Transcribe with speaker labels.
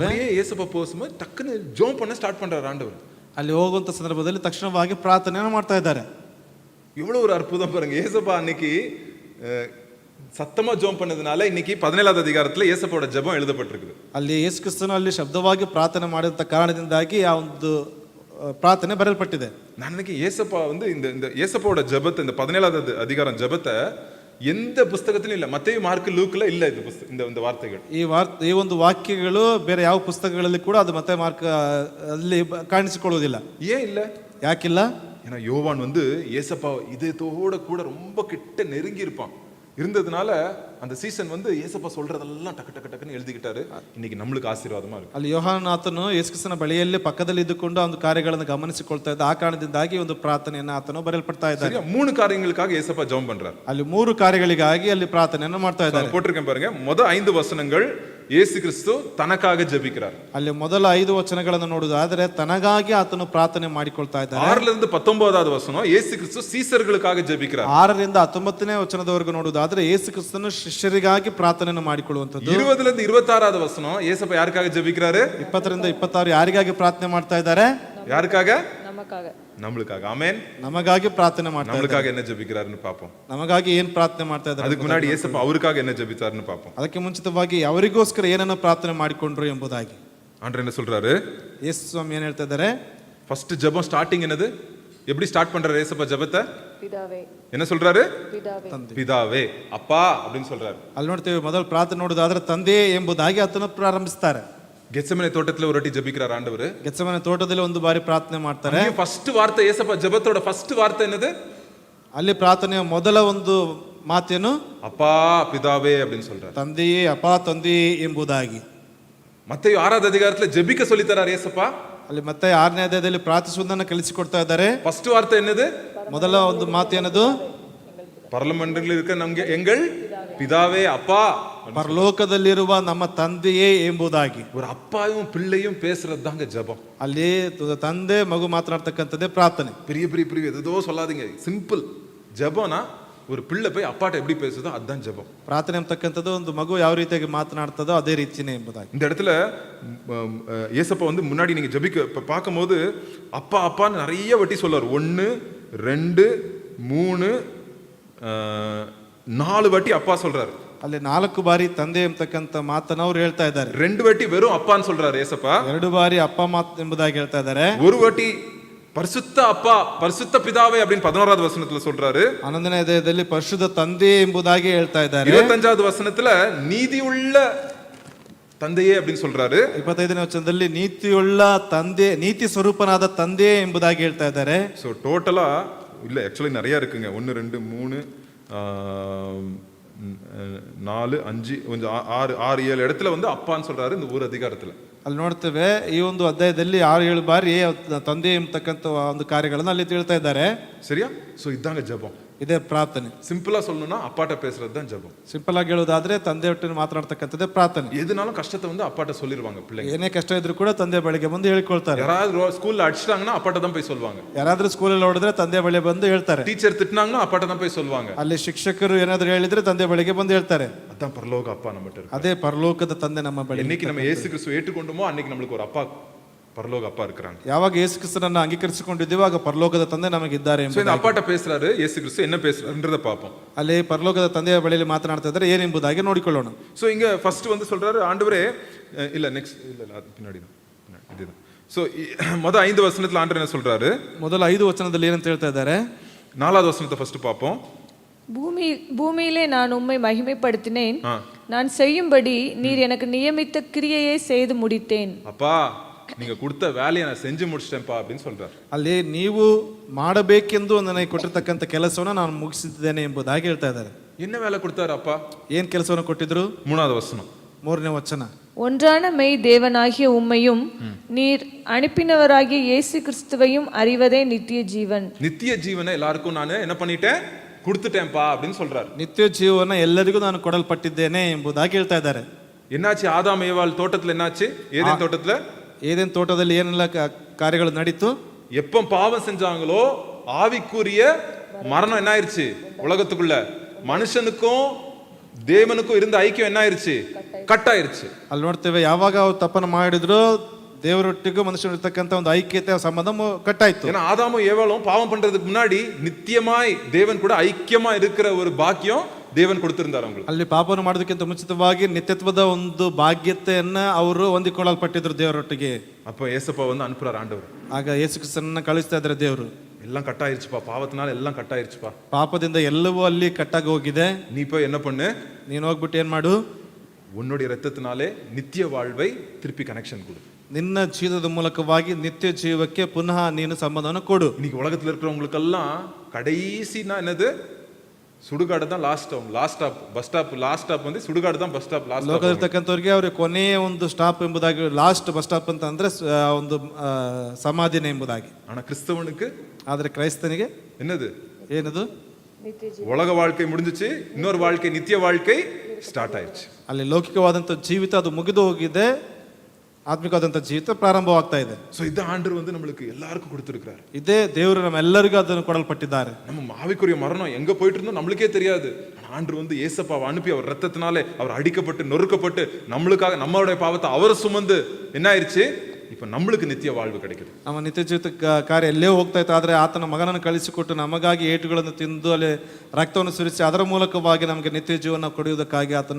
Speaker 1: அப்படியே ஏசப்பா போகும்போது டக்குன்னு ஜோம் பண்ண ஸ்டார்ட் பண்றாரு ஆண்டவர்.
Speaker 2: ಅಲ್ಲಿ ಹೋಗುವಂತ ಸಂದರ್ಭದಲ್ಲಿ ತಕ್ಷಣವಾಗಿ ಪ್ರಾರ್ಥನೆಯನ್ನು ಮಾಡ್ತಾ ಇದ್ದಾರೆ.
Speaker 1: இவ்வளவு ஒரு அற்புதம் பாருங்க. ஏசப்பா அன்னைக்கு சத்தமா ஜோம் பண்ணதுனால இன்னைக்கு 17வது அதிகாரத்துல ஏசப்பாவோட ஜெபம் எழுதப்பட்டிருக்குது.
Speaker 2: ಅಲ್ಲಿ ಯೇಸು ಕ್ರಿಸ್ತನು ಅಲ್ಲಿ ಶಬ್ದವಾಗಿ ಪ್ರಾರ್ಥನೆ ಮಾಡಿದಂತ ಕಾರಣದಿಂದಾಗಿ ಆ ಒಂದು ಪ್ರಾರ್ಥನೆ ಬರೆಯಲ್ಪಟ್ಟಿದೆ.
Speaker 1: நான் இன்னைக்கு ஏசப்பா இந்த ஏசப்பாவோட ஜெபத்தை, இந்த 17வது அதிகாரம் ஜெபத்தை எந்த புஸ்தகத்திலும் இல்ல. மத்தேயு, மார்க், லூக்ல இல்ல இந்த வார்த்தைகள். ಈ ಒಂದು ವಾಕ್ಯಗಳು
Speaker 2: ಬೇರೆ ಯಾವ ಪುಸ್ತಕಗಳಲ್ಲಿ ಕೂಡ ಅದು ಮತ್ತೆ ಮಾರ್ಕ್ ಅಲ್ಲಿ ಕಾಣಿಸಿಕೊಳ್ಳುವುದಿಲ್ಲ.
Speaker 1: ஏன் இல்ல?
Speaker 2: ಯಾಕಿಲ್ಲ?
Speaker 1: ஏன்னா யோவான் ஏசப்பா இதயத்தோட கூட ரொம்ப கிட்ட நெருங்கி இருந்ததுனால அந்த சீசன் ஏசப்பா சொல்றதெல்லாம் டக்கு டக்கு டக்குன்னு எழுதிக்கிட்டாரு. இன்னைக்கு நம்மளுக்கு ಆಶೀರ್ವಾದமா இருக்கு.
Speaker 2: ಅಲ್ಲಿ ಯೋಹಾನನು ಯೇಸು ಕ್ರಿಸ್ತನ ಬಳಿಯಲ್ಲಿ ಪಕ್ಕದಲ್ಲಿ ಇದ್ದುಕೊಂಡು ಆ ಒಂದು ಕಾರ್ಯಗಳನ್ನು ಗಮನಿಸಿಕೊಳ್ತಾ ಇದ್ದ. ಆ ಕಾರಣದಿಂದಾಗಿ ಒಂದು ಪ್ರಾರ್ಥನೆಯನ್ನು ಆತನು ಬರೆಯಲ್ಪಡ್ತಾ ಇದ್ದಾನೆ.
Speaker 1: 3 காரியங்களுக்காக ஏசப்பா ஜெபம் பண்றாரு.
Speaker 2: ಅಲ್ಲಿ 3 ಕಾರ್ಯಗಳಿಗಾಗಿ ಅಲ್ಲಿ ಪ್ರಾರ್ಥನೆಯನ್ನು ಮಾಡ್ತಾ ಇದ್ದಾರೆ.
Speaker 1: போட்டிருக்கேன் பாருங்க. ಮೊದಲ 5 ವಚನಗಳು ಯೇಸು ಕ್ರಿಸ್ತು ತನಕಾಗ ಜಪಿக்கிறார்.
Speaker 2: ಅಲ್ಲಿ ಮೊದಲ 5 ವಚನಗಳನ್ನು ನೋಡುವುದಾದರೆ ತನಗಾಗಿ ಆತನು ಪ್ರಾರ್ಥನೆ ಮಾಡಿಕೊಳ್ತಾ ಇದ್ದಾನೆ.
Speaker 1: 6ರಿಂದ 19வது ವಚನ ಯೇಸು ಕ್ರಿಸ್ತು ಸೀಸರ್ಗಳಿಗಾಗಿ ಜಪಿக்கிறார்.
Speaker 2: 6ರಿಂದ 19ನೇ ವಚನದವರೆಗೂ ನೋಡುವುದಾದರೆ ಯೇಸು ಕ್ರಿಸ್ತನು ಶಿಷ್ಯರಿಗಾಗಿ ಪ್ರಾರ್ಥನೆಯನ್ನು ಮಾಡಿಕೊಳ್ಳುವಂತದ್ದು.
Speaker 1: 20ರಿಂದ 26வது ವಚನ ಯೇಸಪ್ಪ ಯಾರಿಗಾಗಿ ಜಪಿக்கிறாரு?
Speaker 2: 20ರಿಂದ 26 ಯಾರಿಗಾಗಿ ಪ್ರಾರ್ಥನೆ ಮಾಡ್ತಾ ಇದ್ದಾರೆ?
Speaker 1: ಯಾರಿಗಾಗಿ? நம்மளுக்காக. ஆமென்.
Speaker 2: நமக்காக ಪ್ರಾರ್ಥನೆ ಮಾಡ್ತಾ ಇದ್ದಾರೆ.
Speaker 1: நம்மளுக்காக என்ன ஜெபிக்கிறாருன்னு பாப்போம்.
Speaker 2: ನಮಗಾಗಿ ಏನು ಪ್ರಾರ್ಥನೆ ಮಾಡ್ತಾ ಇದ್ದಾರೆ?
Speaker 1: ಅದಕ್ಕೆ ಮುನ್ನಾಡಿ ಯೇಸಪ್ಪ ಅವರಿಗಾಗಿ என்ன ஜெபிச்சாருன்னு பாப்போம்.
Speaker 2: ಅದಕ್ಕೆ ಮುಂಚಿತವಾಗಿ ಅವರಿಗೋಸ್ಕರ ಏನನ್ನು ಪ್ರಾರ್ಥನೆ ಮಾಡಿಕೊಂಡ್ರು ಎಂಬುದಾಗಿ
Speaker 1: ஆண்டவர் என்ன சொல்றாரு?
Speaker 2: ಯೇಸು ಸ್ವಾಮಿ ಏನು ಹೇಳ್ತಾ ಇದ್ದಾರೆ?
Speaker 1: ஃபர்ஸ்ட் ஜெபம் ஸ்டார்டிங் என்னது? எப்படி ஸ்டார்ட் பண்றாரு ஏசப்பா ஜெபத்தை?
Speaker 3: பிதாவே.
Speaker 1: என்ன சொல்றாரு?
Speaker 3: பிதாவே.
Speaker 1: பிதாவே, அப்பா அப்படின்னு சொல்றாரு.
Speaker 2: ಅಲ್ಲಿ ನೋಡ್ತೇವೆ ಮೊದಲು ಪ್ರಾರ್ಥನೆ ನೋಡುವುದಾದ್ರೆ ತಂದೆ ಎಂಬುದಾಗಿ ಆತನು ಪ್ರಾರಂಭಿಸ್ತಾರೆ.
Speaker 1: ಗೆತ್ಸೆಮನೆ ತೋಟದಲ್ಲಿ ಒರಟಿ ಜಪಿக்கிறார் ಆಂಡವರು.
Speaker 2: ಗೆತ್ಸೆಮನೆ ತೋಟದಲ್ಲಿ ಒಂದು ಬಾರಿ ಪ್ರಾರ್ಥನೆ ಮಾಡ್ತಾರೆ.
Speaker 1: ಫಸ್ಟ್ ವಾರ್ತೆ ಏಸಪ್ಪ ಜಪತೋಡ ಫಸ್ಟ್ ವಾರ್ತೆ ಏನದು?
Speaker 2: ಅಲ್ಲಿ ಪ್ರಾರ್ಥನೆಯ ಮೊದಲ ಒಂದು ಮಾತೇನು?
Speaker 1: அப்பா பிதாவே அப்படின்னு சொல்றாரு.
Speaker 2: ತಂದೆಯೇ, ಅಪ್ಪಾ ತಂದೆಯೇ ಎಂಬುದಾಗಿ.
Speaker 1: ಮತ್ತೆ 6வது அதிகாரத்துல ಜಪಿக்க சொல்லித்தரார் ஏசப்பா.
Speaker 2: ಅಲ್ಲಿ ಮತ್ತೆ 6ನೇ ಅಧ್ಯಾಯದಲ್ಲಿ ಪ್ರಾರ್ಥಿಸುವುದನ್ನು ಕಲಿಸಿಕೊಡ್ತಾ ಇದ್ದಾರೆ.
Speaker 1: ಫಸ್ಟ್ ವಾರ್ತೆ ಏನದು?
Speaker 2: ಮೊದಲ ಒಂದು ಮಾತು ಏನದು?
Speaker 1: பரலமண்டலத்தில் இருக்க நமக்கு எங்கள் பிதாவே, அப்பா,
Speaker 2: ಪರಲೋಕದಲ್ಲಿರುವ ನಮ್ಮ ತಂದೆಯೇ ಎಂಬುದಾಗಿ.
Speaker 1: ஒரு அப்பாவும் பிள்ளையும் பேசுறது தாங்க ஜெபம்.
Speaker 2: ಅಲ್ಲಿ ತಂದೆ ಮಗು ಮಾತನಾಡ್ತಕ್ಕಂಥದ್ದೇ ಪ್ರಾರ್ಥನೆ.
Speaker 1: பெரிய பெரிய பெரிய ஏதோ சொல்லாதீங்க. சிம்பிள் ஜெபம்னா ஒரு பிள்ளை போய் அப்பாட்ட எப்படி பேசுதோ அதுதான் ஜெபம்.
Speaker 2: ಪ್ರಾರ್ಥನೆ ಅಂತಕ್ಕಂಥದ್ದು ಒಂದು ಮಗು ಯಾವ ರೀತಿಯಾಗಿ ಮಾತನಾಡ್ತದೋ ಅದೇ ರೀತಿನೇ ಎಂಬುದಾಗಿ.
Speaker 1: இந்த இடத்துல ஏசப்பா முன்னாடி நீங்க ஜெபிக்க பார்க்கும்போது அப்பா அப்பான்னு நிறைய வட்டி சொல்லுவார். 1 2 3 4 வாட்டி அப்பா சொல்றாரு.
Speaker 2: ಅಲ್ಲಿ 4 ಬಾರಿ ತಂದೆ ಎಂಬತಕ್ಕಂಥ ಮಾತನ್ನ ಅವ್ರು ಹೇಳ್ತಾ ಇದ್ದಾರೆ.
Speaker 1: 2 ವಾಟಿ வெறும் அப்பான்னு சொல்றாரு ஏசப்பா.
Speaker 2: 2 ಬಾರಿ ಅಪ್ಪ ಮಾತು ಎಂಬುದಾಗಿ ಹೇಳ್ತಾ ಇದ್ದಾರೆ.
Speaker 1: 1 வாட்டி பரிசுத்த அப்பா, பரிசுத்த பிதாவே அப்படின்னு 11வது வசனத்துல சொல்றாரு.
Speaker 2: 11ನೇ ಅಧ್ಯಾಯದಲ್ಲಿ ಪರಿಶುದ್ಧ ತಂದೆ ಎಂಬುದಾಗಿ ಹೇಳ್ತಾ ಇದ್ದಾರೆ.
Speaker 1: 25வது வசனத்துல நீதியுள்ள ತಂದೆಯೇ அப்படின்னு சொல்றாரு.
Speaker 2: 25ನೇ ವಚನದಲ್ಲಿ ನೀತಿಯುಳ್ಳ ತಂದೆ, ನೀತಿ ಸ್ವರೂಪನಾದ ತಂದೆ ಎಂಬುದಾಗಿ ಹೇಳ್ತಾ ಇದ್ದಾರೆ.
Speaker 1: சோ டோட்டலா இல்ல, ஆக்சுவலி நிறைய இருக்குங்க. 1 2 3 4 5 கொஞ்சம் 6 7 இடத்துல அப்பான்னு சொல்றாரு இந்த ஒரு அதிகாரத்துல.
Speaker 2: ಅಲ್ಲಿ ನೋಡ್ತೇವೆ ಈ ಒಂದು ಅಧ್ಯಾಯದಲ್ಲಿ 6-7 ಬಾರಿ ತಂದೆ ಎಂಬತಕ್ಕಂಥ ಒಂದು ಕಾರ್ಯಗಳನ್ನು ಅಲ್ಲಿ ಹೇಳ್ತಾ ಇದ್ದಾರೆ.
Speaker 1: சரியா? சோ இதாங்க ஜெபம்.
Speaker 2: ಇದೇ ಪ್ರಾರ್ಥನೆ.
Speaker 1: சிம்பிளா சொல்லணும்னா அப்பாட்ட பேசுறது தான் ஜெபம்.
Speaker 2: ಸಿಂಪಲ್ ಆಗಿ ಹೇಳೋದಾದ್ರೆ ತಂದೆ ಒಟ್ಟಿಗೆ ಮಾತನಾಡ್ತಕ್ಕಂಥದ್ದೇ ಪ್ರಾರ್ಥನೆ.
Speaker 1: எதுனாலும் ಕಷ್ಟத்தை ಅಪ್ಪಾட்ட சொல்லிடுவாங்க பிள்ளைங்க.
Speaker 2: ಏನೇ ಕಷ್ಟ ಇದ್ರೂ ಕೂಡ ತಂದೆ ಬಳಿಗೆ ಬಂದು ಹೇಳಿಕೊಳ್ತಾರೆ.
Speaker 1: யாராவது ஸ்கூல்ல அடிச்சிட்டாங்கன்னா அப்பாட்ட தான் போய் சொல்வாங்க.
Speaker 2: ಯಾರಾದ್ರೂ ಸ್ಕೂಲಲ್ಲಿ ಹೊಡೆದ್ರೆ ತಂದೆ ಬಳಿ ಬಂದು ಹೇಳ್ತಾರೆ.
Speaker 1: ಟೀಚರ್ திட்டினாங்கன்னா ಅಪ್ಪಾட்ட தான் போய் சொல்வாங்க.
Speaker 2: ಅಲ್ಲಿ ಶಿಕ್ಷಕರು ಏನಾದರೂ ಹೇಳಿದ್ರೆ ತಂದೆ ಬಳಿಗೆ ಬಂದು ಹೇಳ್ತಾರೆ.
Speaker 1: அதான் பரலோக அப்பா நம்மட்ட இருக்கு.
Speaker 2: ಅದೇ ಪರಲೋಕದ ತಂದೆ ನಮ್ಮ ಬಳಿ.
Speaker 1: என்னைக்கு நம்ம இயேசு கிறிஸ்துவை ஏற்றுக்கொண்டோமோ அன்னைக்கு நமக்கு ஒரு அப்பா, பரலோக அப்பா இருக்காங்க.
Speaker 2: ಯಾವಾಗ ಯೇಸು ಕ್ರಿಸ್ತನನ್ನ ಅಂಗೀಕರಿಸಿಕೊಂಡಿದ್ದೀವೋ ಆಗ ಪರಲೋಕದ ತಂದೆ ನಮಗಿದ್ದಾರೆ ಎಂಬುದಾಗಿ.
Speaker 1: இந்த அப்பாட்ட பேசுறாரு ಯೇಸು கிறிஸ்து, என்ன பேசுறாருன்றத பாப்போம்.
Speaker 2: ಅಲ್ಲಿ ಪರಲೋಕದ ತಂದೆಯ ಬಳಿಯಲ್ಲಿ ಮಾತನಾಡ್ತಾ ಇದ್ದಾರೆ ಏನೆಂಬುದಾಗಿ ನೋಡಿಕೊಳ್ಳೋಣ.
Speaker 1: சோ இங்க ஃபர்ஸ்ட் சொல்றாரு ஆண்டவரே, இல்ல நெக்ஸ்ட் இல்ல பின்னாடி தான் இதுதான். சோ ಮೊದಲ 5 வசனத்துல ஆண்டவர் என்ன சொல்றாரு?
Speaker 2: ಮೊದಲ 5 ವಚನದಲ್ಲಿ ಏನಂತ ಹೇಳ್ತಾ ಇದ್ದಾರೆ?
Speaker 1: 4வது வசனத்தை ஃபர்ஸ்ட் பாப்போம்.
Speaker 3: பூமியிலே நான் உம்மை மகிமைப்படுத்தினேன், நான் செய்யும்படி நீர் எனக்கு நியமித்த கிரியையை செய்து முடித்தேன்.
Speaker 1: அப்பா நீங்க கொடுத்த வேலையை நான் செஞ்சு முடிச்சிட்டேன்ப்பா அப்படின்னு சொல்றாரு.
Speaker 2: ಅಲ್ಲಿ ನೀವು ಮಾಡಬೇಕೆಂದು ನನಗೆ ಕೊಟ್ಟಿರತಕ್ಕಂತ ಕೆಲಸವನ್ನು ನಾನು ಮುಗಿಸಿದ್ದೇನೆ ಎಂಬುದಾಗಿ ಹೇಳ್ತಾ ಇದ್ದಾರೆ.
Speaker 1: என்ன வேலை கொடுத்தாரு அப்பா?
Speaker 2: ಏನ್ ಕೆಲಸವನ್ನು ಕೊಟ್ಟಿದ್ರು?
Speaker 1: 3வது வசனம்,
Speaker 2: 3ನೇ ವಚನ.
Speaker 3: ஒன்றான மெய் தேவனாகிய உம்மையும் நீர் அனுப்பினவராகிய இயேசு கிறிஸ்துவையும் அறிவதே நித்திய ஜீவன்.
Speaker 1: நித்திய ஜீவனை எல்லாருக்கும் நான் என்ன பண்ணிட்டேன்? கொடுத்துட்டேன்ப்பா அப்படின்னு சொல்றாரு.
Speaker 2: ನಿತ್ಯ ಜೀವನ ಎಲ್ಲರಿಗೂ ನಾನು ಕೊಡಲ್ಪಟ್ಟಿದ್ದೇನೆ ಎಂಬುದಾಗಿ ಹೇಳ್ತಾ ಇದ್ದಾರೆ.
Speaker 1: என்னாச்சு? ஆதாம் ஏவாள் தோட்டத்துல என்னாச்சு? ஏதேன் தோட்டத்துல,
Speaker 2: ಏದೇನ್ ತೋಟದಲ್ಲಿ ಏನೆಲ್ಲ ಕಾರ್ಯಗಳು ನಡೀತು?
Speaker 1: எப்போ பாவம் செஞ்சாங்களோ ஆவிக்குரிய மரணம் என்ன ஆயிருச்சு உலகத்துக்குள்ள. மனுஷனுக்கும் தேவனுக்கும் இருந்த ஐக்கியம் என்ன ஆயிருச்சு? கட் ஆயிருச்சு.
Speaker 2: ಅಲ್ಲಿ ನೋಡ್ತೇವೆ ಯಾವಾಗ ಅವ್ರು ತಪ್ಪನ್ನು ಮಾಡಿದ್ರು ದೇವರೊಟ್ಟಿಗೂ ಮನುಷ್ಯನ ಇರ್ತಕ್ಕಂಥ ಒಂದು ಐಕ್ಯತೆ ಸಂಬಂಧ ಕಟ್ಟಾಯ್ತು.
Speaker 1: ஏன்னா ஆதாமும் ஏவாளும் பாவம் பண்றதுக்கு முன்னாடி நித்தியமாய் தேவன் கூட ஐக்கியமா இருக்கிற ஒரு பாக்கியம் தேவன் கொடுத்திருந்தார் அவங்களுக்கு.
Speaker 2: ಅಲ್ಲಿ ಪಾಪವನ್ನು ಮಾಡೋದಕ್ಕಿಂತ ಮುಂಚಿತವಾಗಿ ನಿತ್ಯತ್ವದ ಒಂದು ಭಾಗ್ಯತೆಯನ್ನ ಅವರು ಹೊಂದಿಕೊಳ್ಳಲ್ಪಟ್ಟಿದ್ರು ದೇವರೊಟ್ಟಿಗೆ.
Speaker 1: அப்ப ஏசப்பா வந்து அனுப்புறார் ஆண்டவர்.
Speaker 2: ಆಗ ಯೇಸು ಕ್ರಿಸ್ತನನ್ನ ಕಳಿಸ್ತಾ ಇದ್ದಾರೆ ದೇವರು.
Speaker 1: எல்லாம் கட் ஆயிருச்சுப்பா, பாவத்தினால எல்லாம் கட் ஆயிருச்சுப்பா,
Speaker 2: ಪಾಪದಿಂದ ಎಲ್ಲವೂ ಅಲ್ಲಿ ಕಟ್ಟಾಗಿ ಹೋಗಿದೆ.
Speaker 1: நீ போய் என்ன பண்ணு,
Speaker 2: ನೀನು ಹೋಗ್ಬಿಟ್ಟು ಏನ್ ಮಾಡು,
Speaker 1: உன்னுடைய ரத்தத்தினாலே நித்திய வாழ்வை திருப்பி கனெக்ஷன் கொடு.
Speaker 2: ನಿನ್ನ ಜೀವದ ಮೂಲಕವಾಗಿ ನಿತ್ಯ ಜೀವಕ್ಕೆ ಪುನಃ ನೀನು ಸಂಬಂಧವನ್ನು ಕೊಡು.
Speaker 1: இன்னைக்கு உலகத்துல இருக்கிறவங்களுக்கெல்லாம் கடைசினா என்னது? சுடுகாடு தான் last stop. Last stop bus stop, last stop வந்து ಸುಡುಗಾಡು தான் ಬಸ್ ಸ್ಟಾಪ್. ಲಾಸ್ಟ್
Speaker 2: ಲೋಕದಲ್ಲಿರ್ತಕ್ಕಂಥವ್ರಿಗೆ ಅವ್ರಿಗೆ ಕೊನೆಯ ಒಂದು ಸ್ಟಾಪ್ ಎಂಬುದಾಗಿ, ಲಾಸ್ಟ್ ಬಸ್ ಸ್ಟಾಪ್ ಅಂತ ಅಂದ್ರೆ ಒಂದು ಸಮಾಧಿನ ಎಂಬುದಾಗಿ.
Speaker 1: ஆனா கிறிஸ்தவனுக்கு,
Speaker 2: ಆದ್ರೆ ಕ್ರೈಸ್ತನಿಗೆ
Speaker 1: என்னது?
Speaker 2: ಏನದು?
Speaker 1: உலக வாழ்க்கை முடிஞ்சிச்சு, இன்னொரு வாழ்க்கை, நித்திய வாழ்க்கை ஸ்டார்ட் ஆயிடுச்சு.
Speaker 2: ಅಲ್ಲಿ ಲೌಕಿಕವಾದಂಥ ಜೀವಿತ ಅದು ಮುಗಿದು ಹೋಗಿದೆ, ಆತ್ಮಿಕವಾದಂಥ ಜೀವಿತ ಪ್ರಾರಂಭವಾಗ್ತಾ ಇದೆ.
Speaker 1: சோ இந்த ஆண்டவர் வந்து நம்மளுக்கு எல்லாருக்கும் கொடுத்திருக்கிறார்.
Speaker 2: ಇದೇ ದೇವರು ನಮ್ಮೆಲ್ಲರಿಗೂ ಅದನ್ನು ಕೊಡಲ್ಪಟ್ಟಿದ್ದಾರೆ.
Speaker 1: நம்ம ஆவிக்குரிய மரணம் எங்க போயிட்டு இருந்தோம் நம்மளுக்கே தெரியாது. ஆண்டவர் வந்து ஏசப்பாவை அனுப்பி அவர் ரத்தத்தினாலே அவர் அடிக்கப்பட்டு நொறுக்கப்பட்டு நம்மளுக்காக நம்மளுடைய பாவத்தை அவர் சுமந்து என்ன ஆயிடுச்சு? இப்ப நம்மளுக்கு நித்திய வாழ்வு கிடைக்குது.
Speaker 2: ನಮ್ಮ ನಿತ್ಯ ಜೀವಿತ ಕಾರ್ಯ ಎಲ್ಲೇ ಹೋಗ್ತಾ ಇತ್ತು, ಆದ್ರೆ ಆತನ ಮಗನನ್ನು ಕಳಿಸಿಕೊಟ್ಟು ನಮಗಾಗಿ ಏಟುಗಳನ್ನು ತಿಂದು ಅಲ್ಲಿ ರಕ್ತವನ್ನು ಸುರಿಸಿ ಅದರ ಮೂಲಕವಾಗಿ ನಮಗೆ ನಿತ್ಯ ಜೀವನ ಕೊಡುವುದಕ್ಕಾಗಿ ಆತನ